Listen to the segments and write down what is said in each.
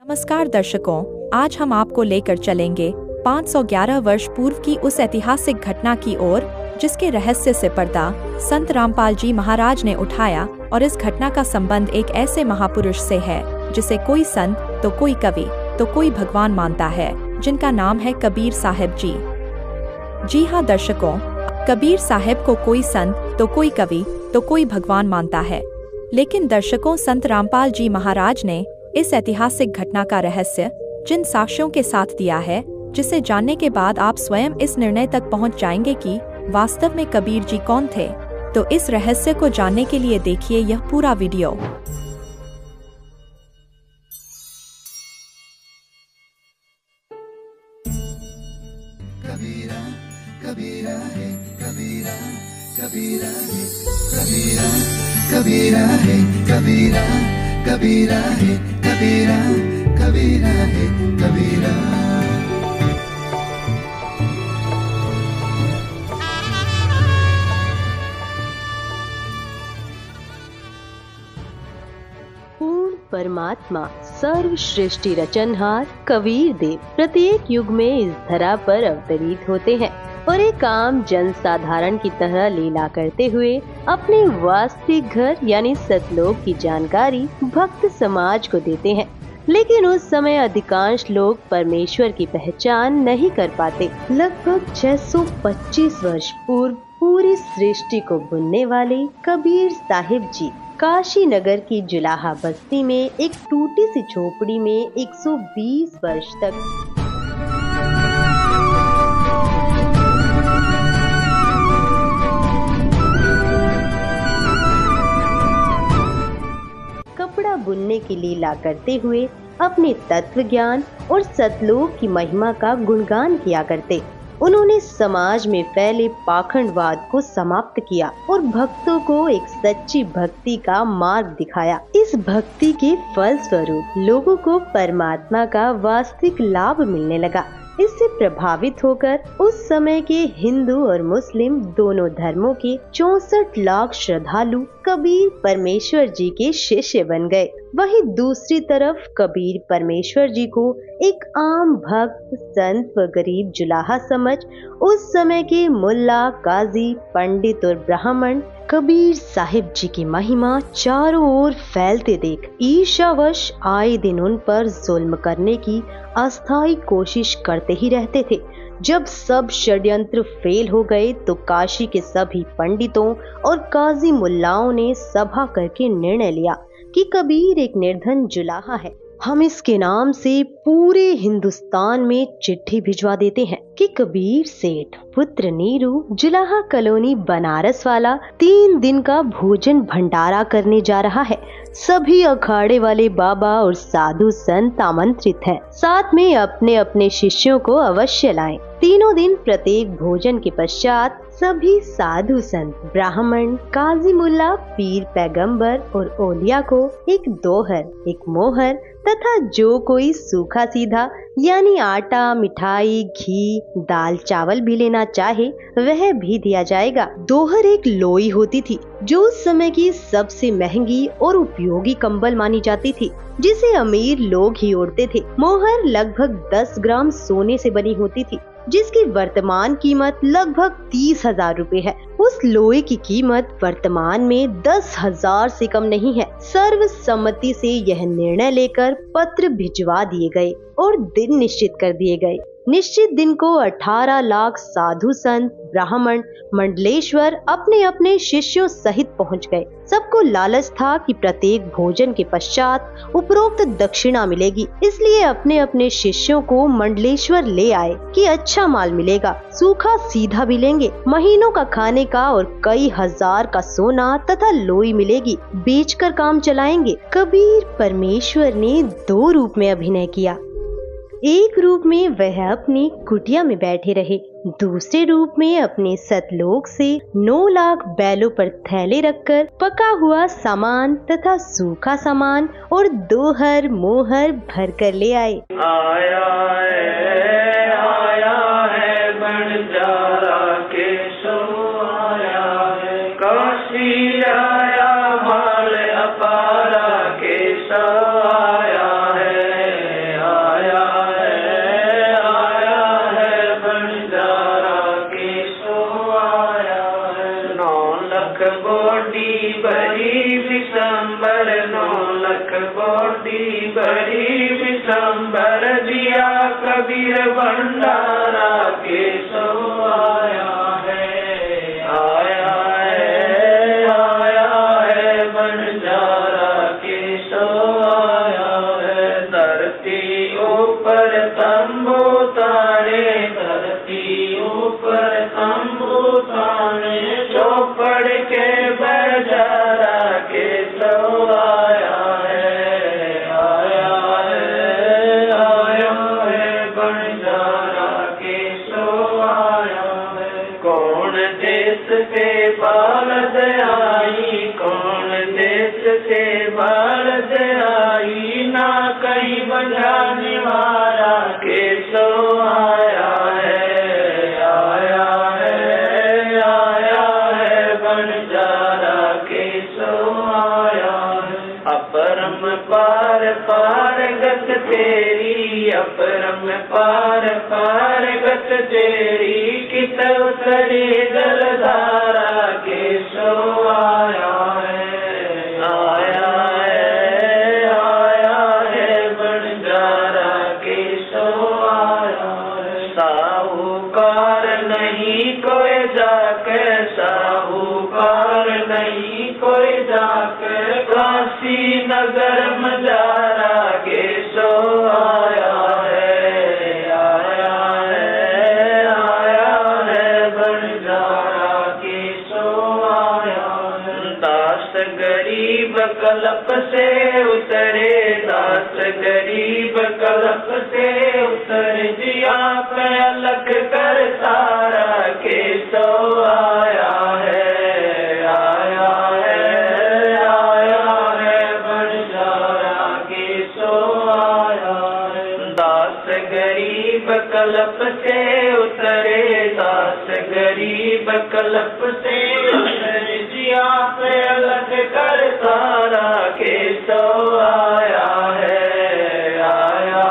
नमस्कार दर्शकों, आज हम आपको लेकर चलेंगे 511 वर्ष पूर्व की उस ऐतिहासिक घटना की ओर जिसके रहस्य से पर्दा संत रामपाल जी महाराज ने उठाया। और इस घटना का संबंध एक ऐसे महापुरुष से है जिसे कोई संत तो कोई कवि तो कोई भगवान मानता है, जिनका नाम है कबीर साहब जी। जी हाँ दर्शकों, कबीर साहब को कोई संत तो कोई कवि तो कोई भगवान मानता है, लेकिन दर्शकों संत रामपाल जी महाराज ने इस ऐतिहासिक घटना का रहस्य जिन साक्ष्यों के साथ दिया है, जिसे जानने के बाद आप स्वयं इस निर्णय तक पहुंच जाएंगे कि वास्तव में कबीर जी कौन थे। तो इस रहस्य को जानने के लिए देखिए यह पूरा वीडियो। कबीरा कबीरा है कबीरा कबीरा है कबीरा कबीरा है कबीरा कबीरा है कबीरा कबीरा है कबीरा। पूर्ण परमात्मा सर्वश्रेष्ठी रचनहार कबीर देव प्रत्येक युग में इस धरा पर अवतरित होते हैं और एक आम जन साधारण की तरह लीला करते हुए अपने वास्तविक घर यानी सतलोक की जानकारी भक्त समाज को देते हैं। लेकिन उस समय अधिकांश लोग परमेश्वर की पहचान नहीं कर पाते। लगभग 625 वर्ष पूर्व पूरी सृष्टि को बुनने वाले कबीर साहिब जी काशी नगर की जुलाहा बस्ती में एक टूटी सी झोपड़ी में 120 वर्ष तक कपड़ा बुनने की लीला करते हुए अपने तत्व ज्ञान और सतलोक की महिमा का गुणगान किया करते। उन्होंने समाज में फैले पाखंडवाद को समाप्त किया और भक्तों को एक सच्ची भक्ति का मार्ग दिखाया। इस भक्ति के फल स्वरूप लोगों को परमात्मा का वास्तविक लाभ मिलने लगा। इससे प्रभावित होकर उस समय के हिंदू और मुस्लिम दोनों धर्मों के 64 लाख श्रद्धालु कबीर परमेश्वर जी के शिष्य बन गए। वहीं दूसरी तरफ कबीर परमेश्वर जी को एक आम भक्त, संत व गरीब जुलाहा समझ उस समय के मुल्ला, काजी, पंडित और ब्राह्मण कबीर साहिब जी की महिमा चारों ओर फैलते देख ईर्ष्यावश आए दिन उन पर जुल्म करने की अस्थायी कोशिश करते ही रहते थे। जब सब षड्यंत्र फेल हो गए तो काशी के सभी पंडितों और काजी मुल्लाओं ने सभा करके निर्णय लिया कि कबीर एक निर्धन जुलाहा है। हम इसके नाम से पूरे हिंदुस्तान में चिट्ठी भिजवा देते हैं कि कबीर सेठ पुत्र नीरू जुलाहा कॉलोनी बनारस वाला 3 दिन का भोजन भंडारा करने जा रहा है। सभी अखाड़े वाले बाबा और साधु संत आमंत्रित हैं। साथ में अपने अपने शिष्यों को अवश्य लाएं। तीनों दिन प्रत्येक भोजन के पश्चात सभी साधु संत, ब्राह्मण, काजी मुल्ला, पीर पैगंबर और ओलिया को एक दोहर, एक मोहर तथा जो कोई सूखा सीधा यानी आटा, मिठाई, घी, दाल, चावल भी लेना चाहे वह भी दिया जाएगा। दोहर एक लोई होती थी जो उस समय की सबसे महंगी और उपयोगी कंबल मानी जाती थी, जिसे अमीर लोग ही ओढ़ते थे। मोहर लगभग 10 ग्राम सोने से बनी होती थी, जिसकी वर्तमान कीमत लगभग 30,000 रुपए है। उस लोहे की कीमत वर्तमान में 10,000 से कम नहीं है। सर्वसम्मति से यह निर्णय लेकर पत्र भिजवा दिए गए और दिन निश्चित कर दिए गए। निश्चित दिन को 18 लाख साधु संत, ब्राह्मण, मंडलेश्वर अपने अपने शिष्यों सहित पहुंच गए। सबको लालच था कि प्रत्येक भोजन के पश्चात उपरोक्त दक्षिणा मिलेगी, इसलिए अपने अपने शिष्यों को मंडलेश्वर ले आए कि अच्छा माल मिलेगा, सूखा सीधा भी लेंगे, महीनों का खाने का और कई हजार का सोना तथा लोई मिलेगी, बेचकर काम चलाएंगे। कबीर परमेश्वर ने 2 रूप में अभिनय किया। एक रूप में वह अपनी कुटिया में बैठे रहे, दूसरे रूप में अपने सतलोक से 9 लाख बैलों पर थैले रखकर पका हुआ सामान तथा सूखा सामान और दोहर मोहर भर कर ले आए। आया है बंजारा केशव आया है, काशी आया माल अपारा केशव आया है। पीताम्बर नौलख बोटी बड़ी विशंबर दिया कबीर भंडारा के सो आया है, आया है बंजारा के सो आया है। धरती ऊपर तंबू तारे, धरती ऊपर तंबू तारे, चौपड़ के बजारा के सो आया है, आया है बंजारा के सो आया है। कौन देश से भारत आई, कौन देश से भारत आई, ना कहीं बजाने वाला के सो आया है, आया है बंजारा के सो आया है। अपरम पार पार गत तेरी, अपरम पार पार गत तेरी, कित उतरी जलधारा के सो आया है, आया है बंजारा के सो आया है। साहूकार नहीं कोई जाकर, साहूकार नहीं कोई जाकर, काशी नगर मजारा के सो आया है, आया है बंजारा के सो आया है। दास गरीब कल्प से उतरे, दास गरीब कल्प से उतरे, जिया पे अलग कर तारा के सो आया है, आया है बंजारा के सो आया है। दास गरीब कल्प से उतरे, दास गरीब कल्प से उतरे, जिया पे अलग कर तारा के सो आया है, आया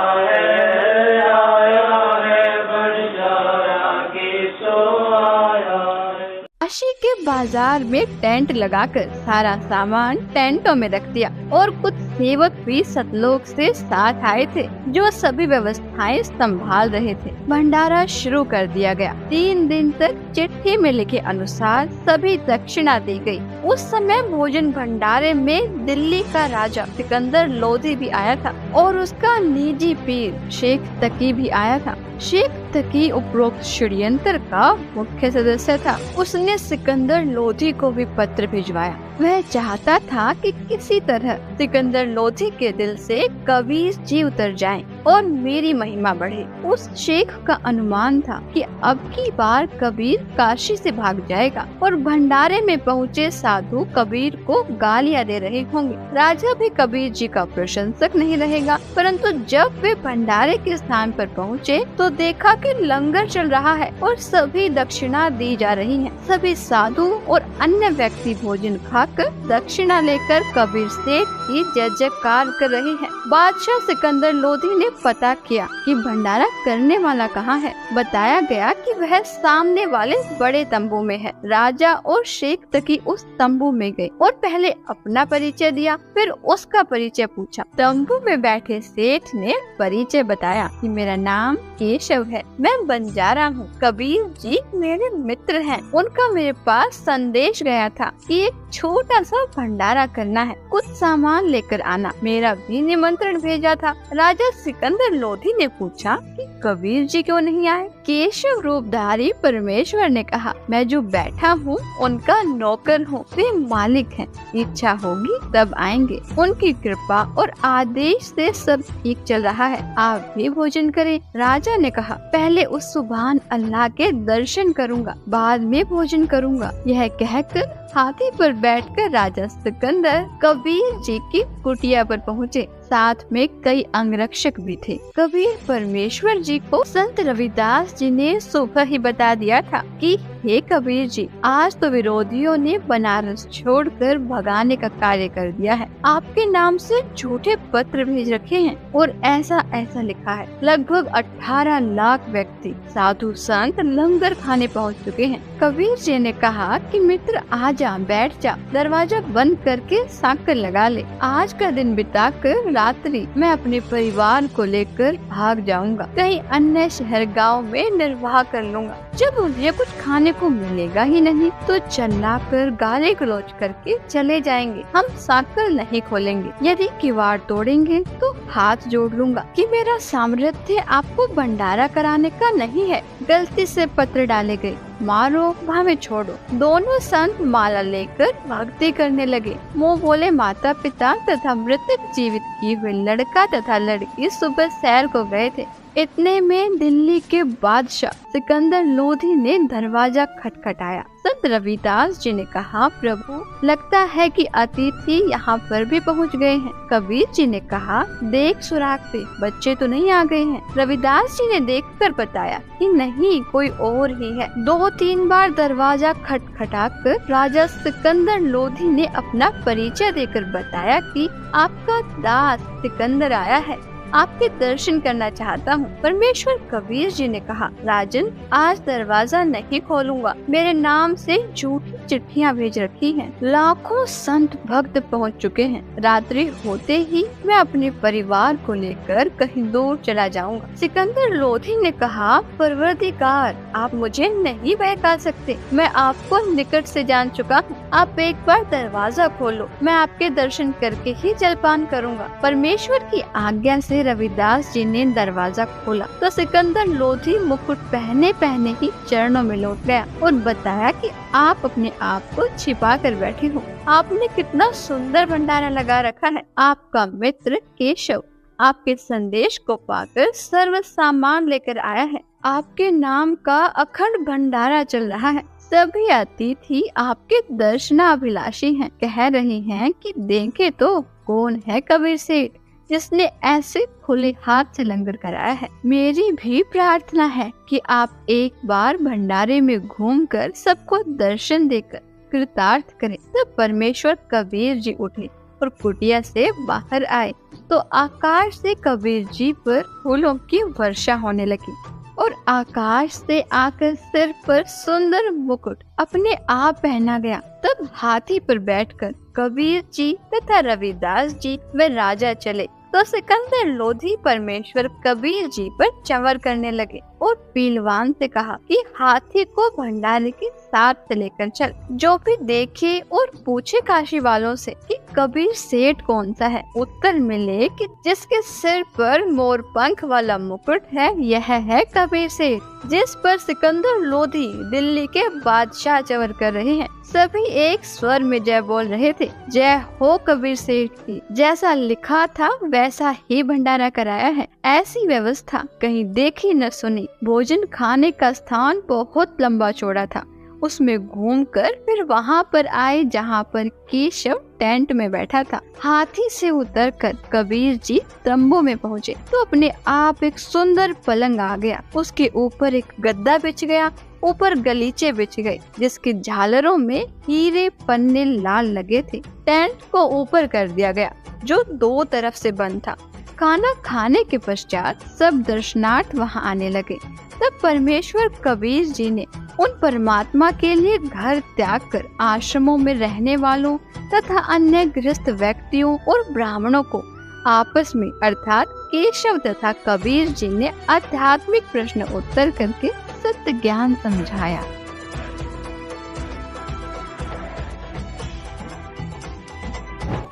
है बंजारा के सो आया है। काशी के बाजार में टेंट लगाकर सारा सामान टेंटों में रख दिया और कुछ सेवक भी सतलोक से साथ आए थे जो सभी व्यवस्थाएं संभाल रहे थे। भंडारा शुरू कर दिया गया। 3 दिन तक चिट्ठी में लिखे अनुसार सभी दक्षिणा दी गई। उस समय भोजन भंडारे में दिल्ली का राजा सिकंदर लोधी भी आया था और उसका निजी पीर शेख तकी भी आया था। शेख तकी उपरोक्त षड्यंत्र का मुख्य सदस्य था। उसने सिकंदर लोधी को भी पत्र भिजवाया। वह चाहता था कि किसी तरह सिकंदर लोधी के दिल से कबीर जी उतर जाएं और मेरी महिमा बढ़े। उस शेख का अनुमान था कि अब की बार कबीर काशी से भाग जाएगा और भंडारे में पहुँचे साधु कबीर को गालियां दे रहे होंगे। राजा भी कबीर जी का प्रशंसक नहीं रहेगा। परंतु जब वे भंडारे के स्थान पर पहुँचे तो देखा कि लंगर चल रहा है और सभी दक्षिणा दी जा रही है। सभी साधु और अन्य व्यक्ति भोजन खाकर दक्षिणा लेकर कबीर सेठ की जय जयकार कर रहे हैं। बादशाह सिकंदर लोधी ने पता किया कि भंडारा करने वाला कहाँ है। बताया गया कि वह सामने वाले बड़े तंबू में है। राजा और शेख तकी उस तंबू में गए और पहले अपना परिचय दिया, फिर उसका परिचय पूछा। तंबू में बैठे सेठ ने परिचय बताया कि मेरा नाम केशव है, मैं बंजारा हूँ। कबीर जी मेरे मित्र हैं। उनका मेरे पास संदेश गया था कि एक छोटा सा भंडारा करना है, कुछ सामान लेकर आना। मेरा भी निमंत्रण भेजा था। राजा सिकंदर लोधी ने पूछा कि कबीर जी क्यों नहीं आए? केशव रूपधारी परमेश्वर ने कहा, मैं जो बैठा हूँ उनका नौकर हूँ, वे मालिक हैं। इच्छा होगी तब आएंगे। उनकी कृपा और आदेश से सब ठीक चल रहा है। आप भी भोजन करें। राजा ने कहा, पहले उस सुभान अल्लाह के दर्शन करूँगा, बाद में भोजन करूँगा। यह कहकर हाथी पर बैठकर राजा सिकंदर कबीर जी की कुटिया पर पहुँचे। साथ में कई अंगरक्षक भी थे। कबीर परमेश्वर जी को संत रविदास जी ने सुबह ही बता दिया था कि हे कबीर जी, आज तो विरोधियों ने बनारस छोड़कर भगाने का कार्य कर दिया है। आपके नाम से झूठे पत्र भेज रखे हैं और ऐसा ऐसा लिखा है। लगभग 18 लाख व्यक्ति, साधु संत लंगर खाने पहुंच चुके हैं। कबीर जी ने कहा कि मित्र आजा, बैठ जा, दरवाजा बंद करके साकर लगा ले। आज का दिन बिताकर रात्रि मैं अपने परिवार को लेकर भाग जाऊंगा, कहीं अन्य शहर गांव में निर्वाह कर लूंगा। जब उन्हें कुछ खाने को मिलेगा ही नहीं तो चिल्लाकर गाली गलौज करके चले जाएंगे। हम साकर नहीं खोलेंगे। यदि किवाड़ तोड़ेंगे तो हाथ जोड़ लूंगा कि मेरा सामर्थ्य आपको भंडारा कराने का नहीं है। गलती से पत्र डाले गए, मारो भावे छोड़ो। दोनों संत माला लेकर भक्ति करने लगे। मुँह बोले माता पिता तथा मृतक जीवित किए हुए लड़का तथा लड़की सुबह सैर को गए थे। इतने में दिल्ली के बादशाह सिकंदर लोधी ने दरवाजा खटखटाया। संत रविदास जी ने कहा, प्रभु लगता है कि अतिथि यहाँ पर भी पहुँच गए हैं। कबीर जी ने कहा, देख सुराग से, बच्चे तो नहीं आ गए हैं। रविदास जी ने देखकर बताया कि नहीं, कोई और ही है। 2-3 बार दरवाजा खटखटाकर राजा सिकंदर लोधी ने अपना परिचय देकर बताया कि आपका दास सिकंदर आया है, आपके दर्शन करना चाहता हूँ। परमेश्वर कबीर जी ने कहा, राजन आज दरवाजा नहीं खोलूंगा। मेरे नाम से झूठी चिट्ठियाँ भेज रखी हैं। लाखों संत भक्त पहुँच चुके हैं। रात्रि होते ही मैं अपने परिवार को लेकर कहीं दूर चला जाऊंगा। सिकंदर लोधी ने कहा, परवरदिगार आप मुझे नहीं बहका सकते। मैं आपको निकट से जान चुका हूँ। आप एक बार दरवाजा खोलो, मैं आपके दर्शन करके ही जलपान करूँगा। परमेश्वर की आज्ञा से रविदास जी ने दरवाजा खोला तो सिकंदर लोधी मुकुट पहने पहने ही चरणों में लौट गया और बताया कि आप अपने आप को छिपा कर बैठे हो। आपने कितना सुंदर भंडारा लगा रखा है। आपका मित्र केशव आपके संदेश को पाकर सर्व सामान लेकर आया है। आपके नाम का अखंड भंडारा चल रहा है। सभी अतिथि आपके दर्शनाभिलाषी हैं। कह रहे हैं कि देखे तो कौन है कबीर सेठ जिसने ऐसे खुले हाथ से लंगर कराया है। मेरी भी प्रार्थना है कि आप एक बार भंडारे में घूमकर सबको दर्शन देकर कृतार्थ करें। तब परमेश्वर कबीर जी उठे और कुटिया से बाहर आए तो आकाश से कबीर जी पर फूलों की वर्षा होने लगी और आकाश से आकर सिर पर सुंदर मुकुट अपने आप पहना गया। तब हाथी पर बैठकर कबीर जी तथा रविदास जी व राजा चले तो सिकंदर लोधी परमेश्वर कबीर जी पर चंवर करने लगे और पीलवान से कहा कि हाथी को भंडारे के साथ लेकर चल। जो भी देखे और पूछे काशी वालों से कि कबीर सेठ कौन सा है, उत्तर मिले कि जिसके सिर पर मोर पंख वाला मुकुट है यह है कबीर सेठ जिस पर सिकंदर लोधी दिल्ली के बादशाह चंवर कर रहे हैं। सभी एक स्वर में जय बोल रहे थे। जय हो कबीर सेठ की। जैसा लिखा था वैसा ही भंडारा कराया है। ऐसी व्यवस्था कहीं देखी न सुनी। भोजन खाने का स्थान बहुत लंबा चौड़ा था। उसमें घूमकर फिर वहाँ पर आए जहाँ पर केशव टेंट में बैठा था। हाथी से उतरकर कबीर जी तंबू में पहुँचे तो अपने आप एक सुंदर पलंग आ गया। उसके ऊपर एक गद्दा बिछ गया, ऊपर गलीचे बिछ गए जिसकी झालरों में हीरे पन्ने लाल लगे थे। टेंट को ऊपर कर दिया गया जो 2 तरफ से बंद था। खाना खाने के पश्चात सब दर्शनार्थ वहां आने लगे। तब परमेश्वर कबीर जी ने उन परमात्मा के लिए घर त्याग कर आश्रमों में रहने वालों तथा अन्य गृहस्थ व्यक्तियों और ब्राह्मणों को आपस में अर्थात केशव तथा कबीर जी ने आध्यात्मिक प्रश्न उत्तर करके सत्य ज्ञान समझाया।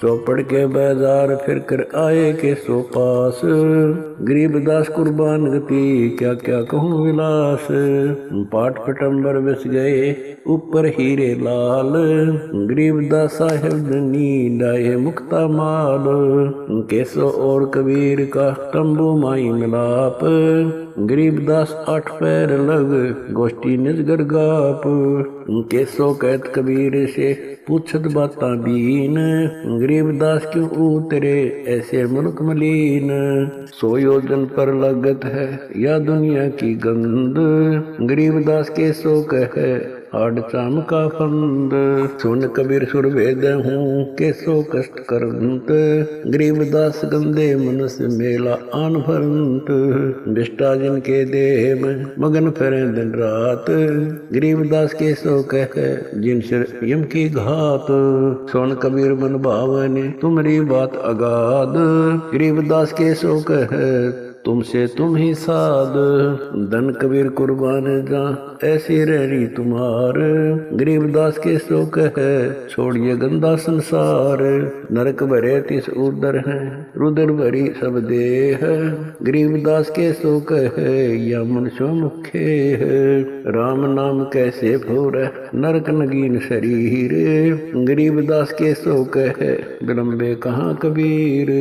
चौपड़ के बाजार फिर कर आए के सो पास, गरीबदास कुर्बान गति क्या क्या कहूँ विलास। पाट पटम्बर बस गए ऊपर हीरे लाल, गरीबदास साहेब धनी डाये मुक्ता माल। केसो और कबीर का तंबू माई मिलाप, गरीबदास 8 पैर लग गोष्ठी निजगर गाप। केसो कहत कबीर से पूछत बाता बीन, गरीबदास क्यों उतरे ऐसे मुल्क मलीन। 100 योजन पर लगत है या दुनिया की गंद, गरीबदास केसो कहे आड़ चाम का फंद। सुन कबीर सुर वेद हूँ के सो कष्ट करंत, गरीबदास गंदे मन से मेला आन भरंत। बिष्टा जिनके देह में मगन फिरे दिन रात, गरीबदास के सो कह जिन सिर यम की घात। सुन कबीर मन भावने तुम्हारी बात अगाध, गरीबदास के सो कह तुमसे तुम ही साध। धन कबीर कुर्बान जा ऐसी रहरी तुम्हार, गरीबदास के सो कह छोड़िए गंदा संसार। नरक भरे तिस उदर है रुदर भरी सब देह, गरीबदास के सो कह या मनुष्य मुखे है। राम नाम कैसे भोर नरक नगीन शरीर, गरीबदास के सो कह विलंबे कहाँ कबीर।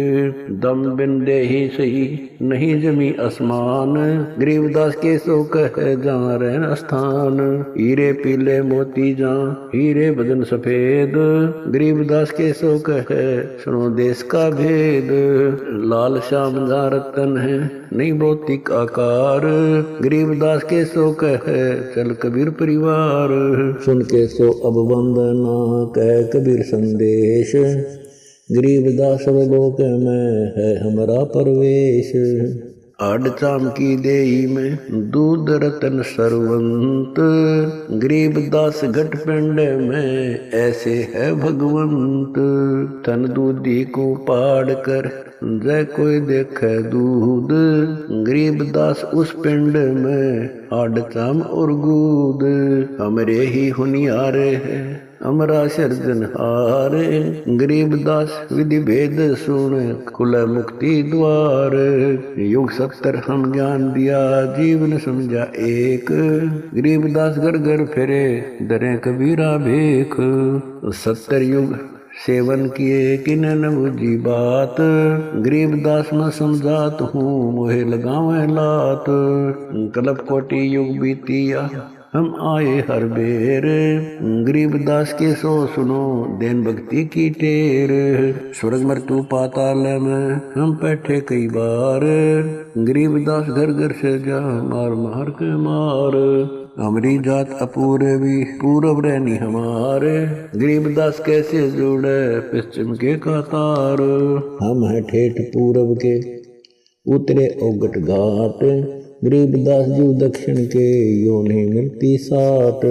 दम बिन दे ही सही नहीं जमी आसमान, गरीबदास के सो कह जहाँ रहन स्थान। हीरे पीले मोती जहाँ हीरे बदन सफेद, गरीबदास के सो कह सुनो देश का भेद। लाल श्याम जहाँ रतन है नहीं भौतिक आकार, गरीबदास के सो कह चल कबीर परिवार। सुन के सो अब वंदना कह कबीर संदेश, गरीबदास सब लोक में है हमारा परवेश। आड़ चाम की देई में दूध रतन सरवंत, गरीबदास घट पिंड में ऐसे है भगवंत। तन दूधी को पाड़ कर जय कोई देखे दूध, गरीबदास उस पिंड में आड़ चाम और गूद। हमरे ही हुनियारे है अमरा सर्जनहार, गरीबदास विधि भेद सुन खुला मुक्ति द्वार। युग 70 हम ज्ञान दिया जीवन समझा एक, गरीबदास घर घर फिरे दरे कबीरा भेख। 70 युग सेवन किए किन न बुझी बात, गरीबदास में समझात हूँ मोहे लगावे लात। कल्प कोटि युग बीतिया हम आए हर बेर, गरीबदास के सो सुनो देन भक्ति की टेर। स्वर्ग मृत्यु पाताल में हम बैठे कई बार, गरीबदास घर घर से जा मार मार के मार। हमारी जात अपूर्वी पूरब रहनी हमारे, गरीबदास कैसे जुड़े पश्चिम के कतार। हम है ठेठ पूरब के उतरे औगट घाट, गरीबदास जी दक्षिण के यो नहीं मिलती साट।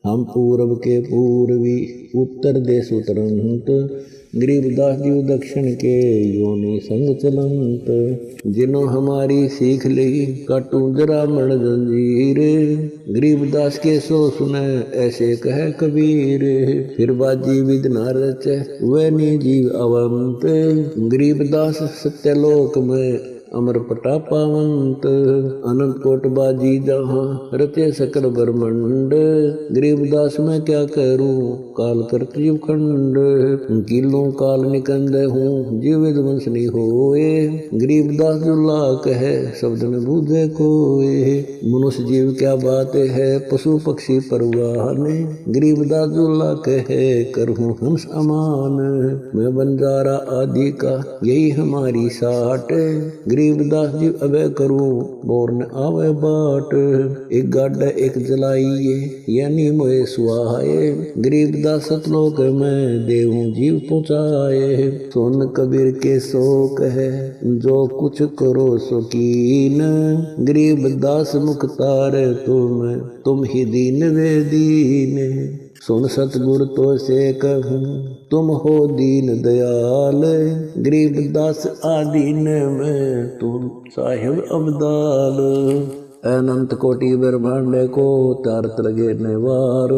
हम पूरब के पूर्वी उत्तर देश उतरंत, गरीबदास जी दक्षिण के यो नहीं संग चलंत। जिन्हों हमारी सीख ली काटू जरा मण जंजीर, गरीबदास के सो सुने ऐसे कहे कबीर। फिर बाजी विद न रचे वह नी जीव अवंत, गरीबदास सत्यलोक में अमर पटा पावंत। अनंत कोट बाजी जहाँ रचे सकल ब्रह्मंड, गरीबदास मैं क्या करूं काल करती खंड। किलों काल निकंद हूँ जीव विध्वंस नहीं होए, गरीबदास जुल्ला कहे शब्द न बूझे कोए। मनुष्य जीव क्या बात है पशु पक्षी परवान, गरीबदास जुल्ला कहे करहूँ हम समान। मैं बंजारा आदि का यही हमारी साट, गरीबदास जी अबे करूं बोर न आवे बाट। एक गाड़ा एक जलाइए यानी मोए सुहाए, गरीबदास सतलोक में देहूं जीव पहुँचाए। सुन कबीर के शोक है जो कुछ करो सुकीन, गरीबदास मुख्तार तुम ही दीन वे दीन। सुन सतगुर तो से कहूँ तुम हो दीन दयाल, गरीबदास आदीन में तुम साहिब अब्दाल। अनंत कोटि ब्रह्मांड को तारत लगे नेवार,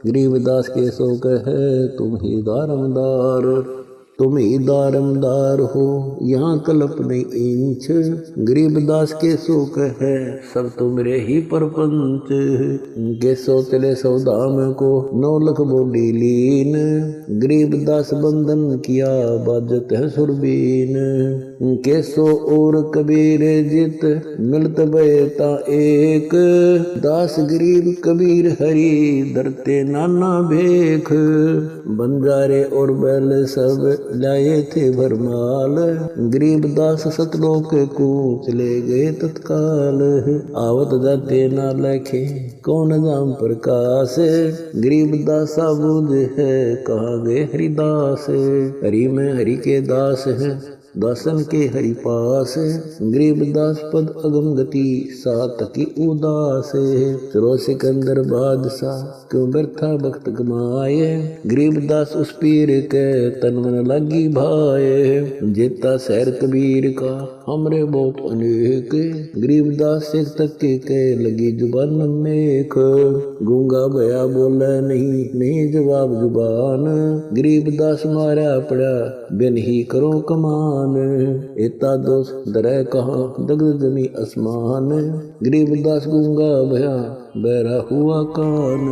गरीबदास के सो कहे तुम ही दारमदार। तुम ही दारमदार हो यहाँ कल्प नहीं इंच, गरीबदास के सो कहे सब तुमरे ही परपंच। के सो चले सौदाम को 9 लाख बोली लीन, गरीबदास बंधन किया बाजत है सुरबीन। कैसो और कबीर जित मिलत बयता एक, दास गरीब कबीर हरि धरते नाना भेख। बंजारे और बैल सब लाए थे भरमाल, गरीब दास सतलोक को चले गए तत्काल। आवत जाते ना लखे कौन दाम प्रकाश, गरीब दासा बुझ है कहाँ गए हरिदास। हरि में हरि के दास है दासन के हरि पास, गरीब दास पद अगम गति सात की उदास। चलो सिकंदर बादशाह क्यों व्यर्था भक्त कमाए, गरीब दास उस पीर के तन मन लगी भाए। जेता शहर कबीर का हमरे बहुत अनेक, गरीब दास एक तक के लगी जुबान मेख। गूंगा भया बोले नहीं जवाब जुबान, गरीब दास मारा पड़ा बिन ही करो कमान। एता दोष दरे कहाँ दग्ध जमी आसमान, गरीब दास गूंगा भया बहरा हुआ कान।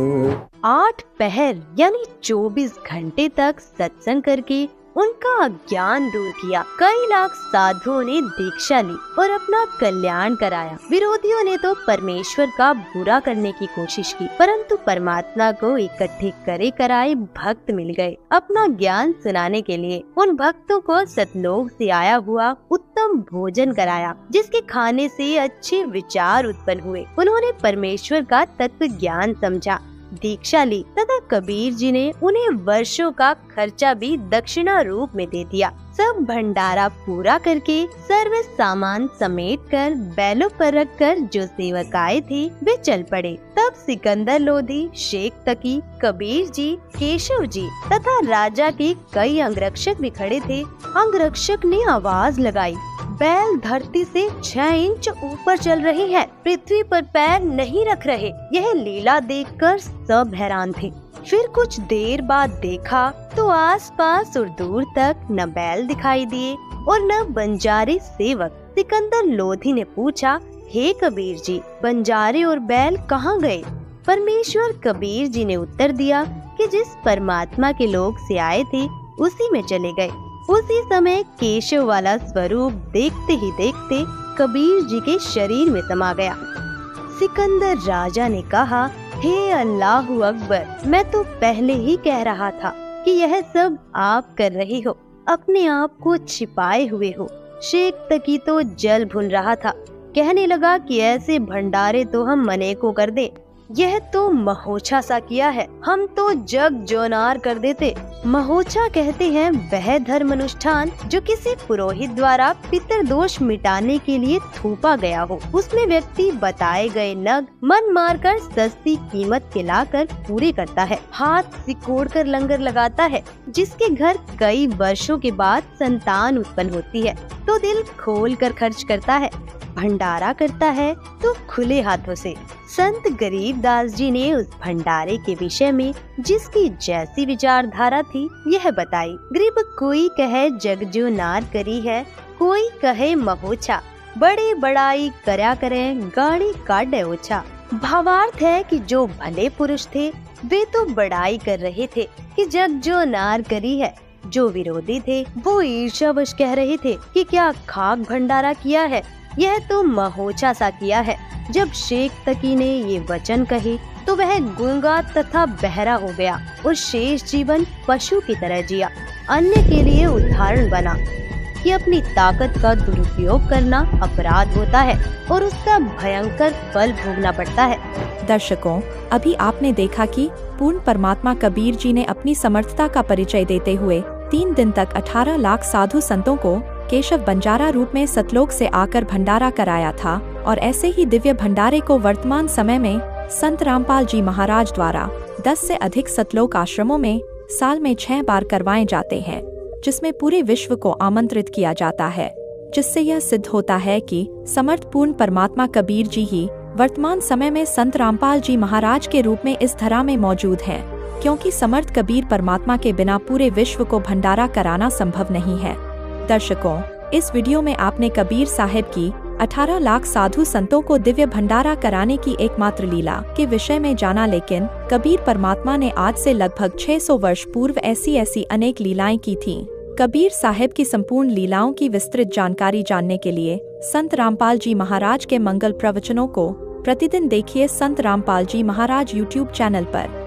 8 पहर यानी 24 घंटे तक सत्संग करके उनका अज्ञान दूर किया। कई लाख साधुओं ने दीक्षा ली और अपना कल्याण कराया। विरोधियों ने तो परमेश्वर का बुरा करने की कोशिश की, परंतु परमात्मा को इकट्ठे करे कराए भक्त मिल गए अपना ज्ञान सुनाने के लिए। उन भक्तों को सतलोक से आया हुआ उत्तम भोजन कराया, जिसके खाने से अच्छे विचार उत्पन्न हुए। उन्होंने परमेश्वर का तत्व ज्ञान समझा, दीक्षा ली तथा कबीर जी ने उन्हें वर्षों का खर्चा भी दक्षिणा रूप में दे दिया। सब भंडारा पूरा करके सर्व सामान समेट कर बैलों पर रखकर जो सेवक आए थे वे चल पड़े। तब सिकंदर लोधी, शेख तकी, कबीर जी, केशव जी तथा राजा के कई अंगरक्षक भी खड़े थे। अंगरक्षक ने आवाज लगाई, बैल धरती से 6 इंच ऊपर चल रहे हैं, पृथ्वी पर पैर नहीं रख रहे। यह लीला देखकर सब हैरान थे। फिर कुछ देर बाद देखा तो आसपास और दूर तक न बैल दिखाई दिए और न बंजारे सेवक। सिकंदर लोधी ने पूछा, हे कबीर जी, बंजारे और बैल कहाँ गए? परमेश्वर कबीर जी ने उत्तर दिया कि जिस परमात्मा के लोक से आए थे उसी में चले गए। उसी समय केशव वाला स्वरूप देखते ही देखते कबीर जी के शरीर में समा गया। सिकंदर राजा ने कहा, हे अल्लाहु अकबर, मैं तो पहले ही कह रहा था कि यह सब आप कर रहे हो, अपने आप को छिपाए हुए हो। शेख तकी तो जल भून रहा था, कहने लगा कि ऐसे भंडारे तो हम अनेकों कर दे। यह तो महोछा सा किया है, हम तो जग जोनार कर देते। महोछा कहते हैं वह धर्म अनुष्ठान जो किसी पुरोहित द्वारा पितृदोष मिटाने के लिए थोपा गया हो। उसमें व्यक्ति बताए गए नग मन मारकर सस्ती कीमत के लाकर पूरे करता है, हाथ सिकोड़ कर लंगर लगाता है। जिसके घर कई वर्षों के बाद संतान उत्पन्न होती है तो दिल खोल कर खर्च करता है, भंडारा करता है तो खुले हाथों से। संत गरीबदास जी ने उस भंडारे के विषय में जिसकी जैसी विचारधारा थी यह बताई। गरीब कोई कहे जग जो नार करी है, कोई कहे महोछा, बड़े बड़ाई करया करें गाड़ी काटे ओछा। भावार्थ है कि जो भले पुरुष थे वे तो बड़ाई कर रहे थे कि जग जो नार करी है। जो विरोधी थे वो ईर्ष्यावश कह रहे थे कि क्या खाक भंडारा किया है, यह तो महोछा सा किया है। जब शेख तकी ने ये वचन कहे तो वह गूंगा तथा बहरा हो गया और शेष जीवन पशु की तरह जिया। अन्य के लिए उदाहरण बना कि अपनी ताकत का दुरुपयोग करना अपराध होता है और उसका भयंकर फल भोगना पड़ता है। दर्शकों, अभी आपने देखा कि पूर्ण परमात्मा कबीर जी ने अपनी समर्थता का परिचय देते हुए 3 दिन तक 18 लाख साधु संतों को केशव बंजारा रूप में सतलोक से आकर भंडारा कराया था। और ऐसे ही दिव्य भंडारे को वर्तमान समय में संत रामपाल जी महाराज द्वारा 10 से अधिक सतलोक आश्रमों में साल में 6 बार करवाए जाते हैं, जिसमें पूरे विश्व को आमंत्रित किया जाता है। जिससे यह सिद्ध होता है कि समर्थ पूर्ण परमात्मा कबीर जी ही वर्तमान समय में संत रामपाल जी महाराज के रूप में इस धरा में मौजूद हैं, क्योंकि समर्थ कबीर परमात्मा के बिना पूरे विश्व को भंडारा कराना संभव नहीं है। दर्शकों, इस वीडियो में आपने कबीर साहिब की 18 लाख साधु संतों को दिव्य भंडारा कराने की एकमात्र लीला के विषय में जाना, लेकिन कबीर परमात्मा ने आज से लगभग 600 वर्ष पूर्व ऐसी अनेक लीलाएं की थीं। कबीर साहिब की संपूर्ण लीलाओं की विस्तृत जानकारी जानने के लिए संत रामपाल जी महाराज के मंगल प्रवचनों को प्रतिदिन देखिए संत रामपाल जी महाराज YouTube चैनल पर।